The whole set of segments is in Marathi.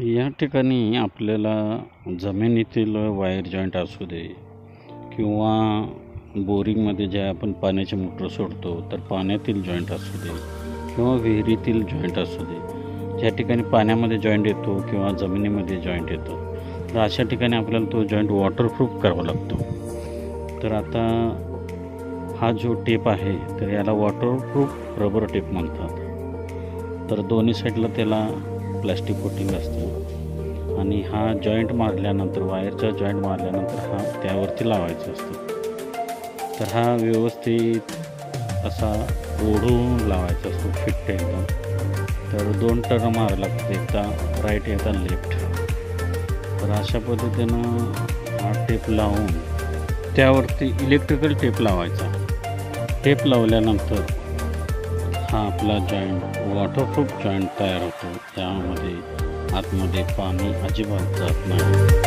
या ठिकाणी आपल्याला जमिनीतील वायर जॉईंट असू दे किंवा बोरिंगमध्ये जे आपण पाण्याची मोटर सोडतो तर पाण्यातील जॉईंट असू दे किंवा विहिरीतील जॉईंट असू दे, ज्या ठिकाणी पाण्यामध्ये जॉईंट येतो किंवा जमिनीमध्ये जॉईंट येतो तर अशा ठिकाणी आपल्याला तो जॉईंट वॉटरप्रूफ करावा लागतो. तर आता हा जो टेप आहे तर याला वॉटरप्रूफ रबर टेप म्हणतात. तर दोन्ही साईडला त्याला प्लास्टिक कोटिंग असतं आणि हा जॉईंट मारल्यानंतर, वायरचा जॉईंट मारल्यानंतर हा त्यावरती लावायचा असतो. तर हा व्यवस्थित असा ओढून लावायचा असतो, फिट एकदम. तर 2 टर्न मारावं लागतं, एकदा राईट एकदा लेफ्ट. तर अशा पद्धतीनं हा टेप लावून त्यावरती इलेक्ट्रिकल टेप लावायचा. टेप लावल्यानंतर हा आपला जॉईंट वॉटरप्रूफ जॉईंट तयार होतो. त्यामध्ये आतमध्ये पाणी अजिबात जात नाही.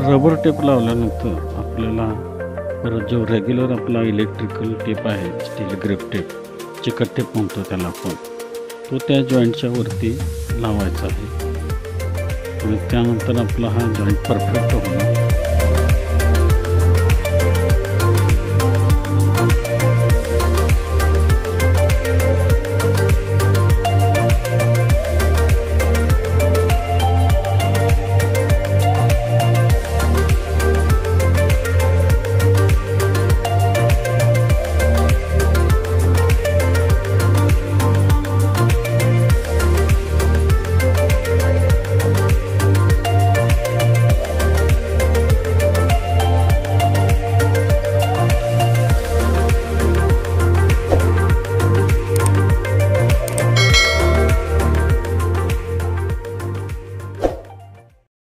रबर टेप लावल्यानंतर आपल्याला परत जो रेग्युलर आपला इलेक्ट्रिकल टेप आहे, स्टील ग्रिप टेप, चिकट टेप म्हणतो त्याला आपण, तो त्या जॉईंटच्या वरती लावायचा आहे. आणि त्यानंतर आपला हा जॉईंट परफेक्ट होणार.